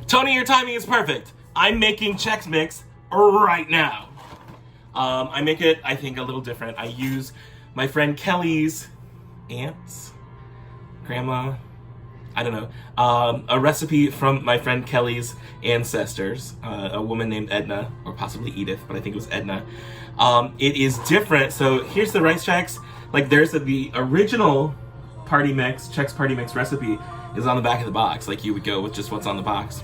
Tony, your timing is perfect. I'm making Chex Mix right now. I make it, I think, a little different. I use my friend Kelly's aunt's, grandma, I don't know, a recipe from my friend Kelly's ancestors, a woman named Edna, or possibly Edith, but I think it was Edna. It is different. So here's the rice Chex. Like there's the original party mix, Chex party mix recipe is on the back of the box. Like you would go with just what's on the box.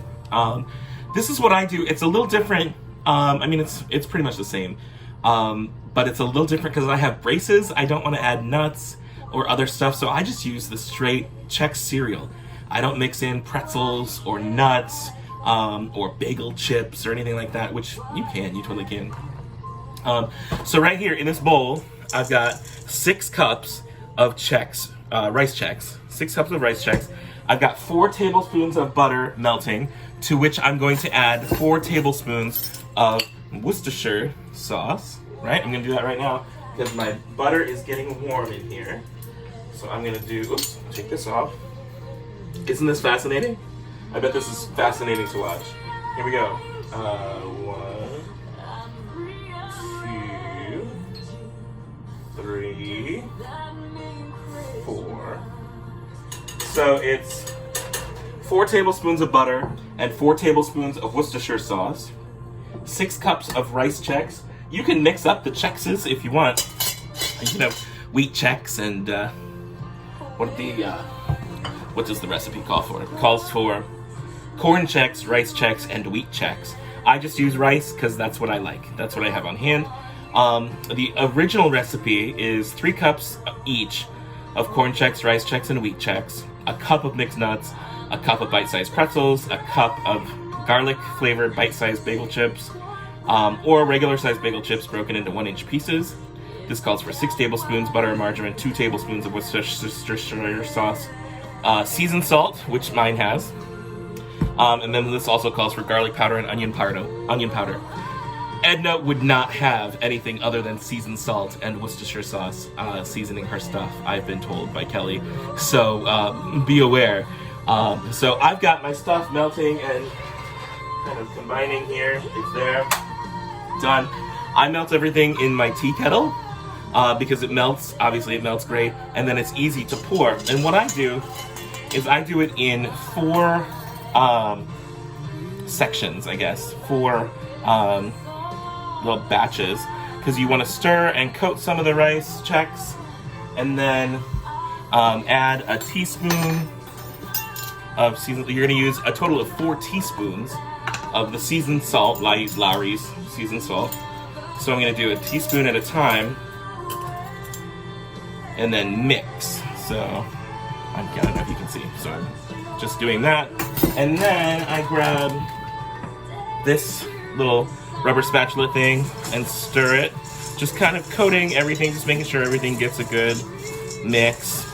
This is what I do. It's a little different. I mean, it's pretty much the same, but it's a little different because I have braces. I don't want to add nuts or other stuff, so I just use the straight Chex cereal. I don't mix in pretzels or nuts or bagel chips or anything like that, which you totally can. So right here in this bowl, I've got 6 cups of Chex, rice Chex, 6 cups of rice Chex. I've got 4 tablespoons of butter melting, to which I'm going to add 4 tablespoons of Worcestershire sauce, right? I'm gonna do that right now because my butter is getting warm in here. So I'm gonna do, oops, take this off. Isn't this fascinating? I bet this is fascinating to watch. Here we go. 1, 2, 3, 4. So it's 4 tablespoons of butter and 4 tablespoons of Worcestershire sauce, 6 cups of rice Chex. You can mix up the Chexes if you want. You know, wheat Chex and what does the recipe call for? It calls for corn Chex, rice Chex, and wheat Chex. I just use rice because that's what I like. That's what I have on hand. The original recipe is 3 cups each of corn Chex, rice Chex, and wheat Chex, a cup of mixed nuts, a cup of bite-sized pretzels, a cup of garlic-flavored bite-sized bagel chips, or regular-sized bagel chips broken into 1-inch pieces. This calls for 6 tablespoons butter and margarine, 2 tablespoons of Worcestershire sauce, seasoned salt, which mine has, and then this also calls for garlic powder and onion powder. Edna would not have anything other than seasoned salt and Worcestershire sauce seasoning her stuff, I've been told by Kelly. So be aware. So I've got my stuff melting and kind of combining here. It's there. Done. I melt everything in my tea kettle because it melts. Obviously, it melts great. And then it's easy to pour. And what I do is I do it in 4 sections, I guess. 4 little batches, because you want to stir and coat some of the rice Chex, and then add a teaspoon of seasoned. You're going to use a total of 4 teaspoons of the seasoned salt. I use Lawry's seasoned salt, so I'm going to do a teaspoon at a time, and then mix. So I don't know if you can see. So I'm just doing that, and then I grab this little rubber spatula thing and stir it, just kind of coating everything, just making sure everything gets a good mix.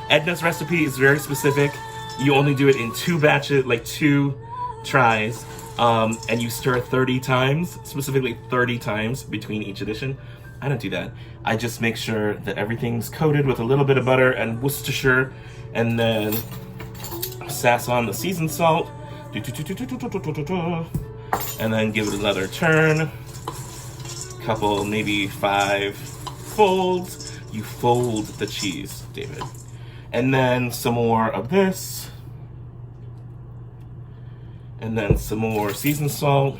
Edna's recipe is very specific. You only do it in 2 batches, like 2 tries, and you stir 30 times, specifically 30 times between each edition. I don't do that. I just make sure that everything's coated with a little bit of butter and Worcestershire, and then sass on the seasoned salt, and then give it another turn. Couple, maybe 5 folds. You fold the cheese, David. And then some more of this. And then some more seasoned salt.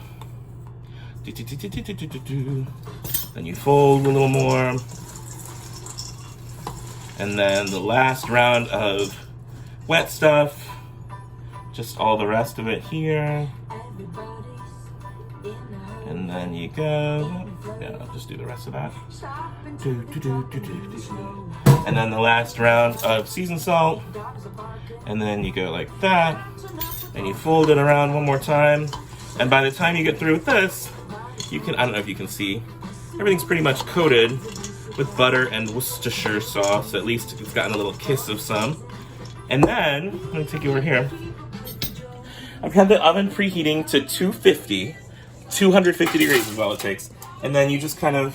Then you fold a little more. And then the last round of wet stuff. Just all the rest of it here. And then you go, yeah, I'll just do the rest of that. And then the last round of seasoned salt. And then you go like that. And you fold it around one more time. And by the time you get through with this, you can, I don't know if you can see, everything's pretty much coated with butter and Worcestershire sauce. At least it's gotten a little kiss of some. And then, let me take you over here. I've had the oven preheating to 250 degrees is all it takes. And then you just kind of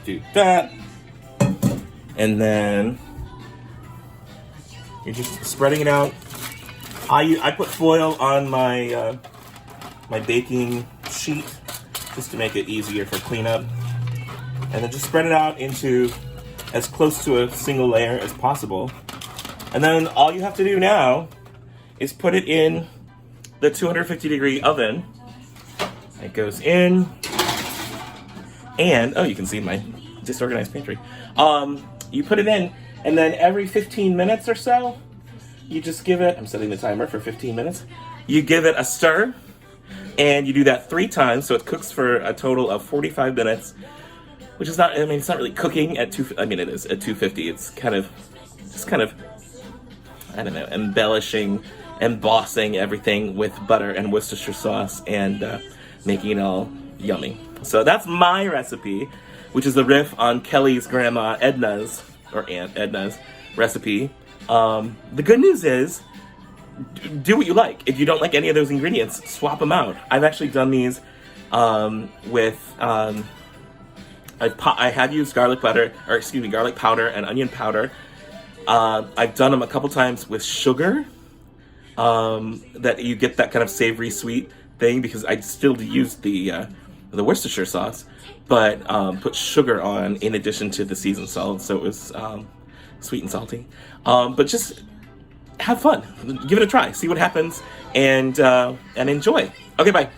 do that. And then You're just spreading it out. I put foil on my my baking sheet just to make it easier for cleanup. And then just spread it out into as close to a single layer as possible. And then all you have to do now is put it in the 250-degree oven. It goes in, and, oh, you can see my disorganized pantry. You put it in, and then every 15 minutes or so, you just give it, I'm setting the timer for 15 minutes, you give it a stir, and you do that 3 times, so it cooks for a total of 45 minutes, which is not, I mean, it's not really cooking at it is at 250, it's kind of, I don't know, embellishing, embossing everything with butter and Worcestershire sauce, and making it all yummy. So that's my recipe, which is the riff on Kelly's grandma Edna's, or Aunt Edna's recipe. The good news is, do what you like. If you don't like any of those ingredients, swap them out. I've actually done these with, I have used garlic powder and onion powder. I've done them a couple times with sugar, that you get that kind of savory sweet thing, because I still use the Worcestershire sauce, but put sugar on in addition to the seasoned salt, so it was sweet and salty. But just have fun, give it a try, see what happens, and enjoy. Okay, bye.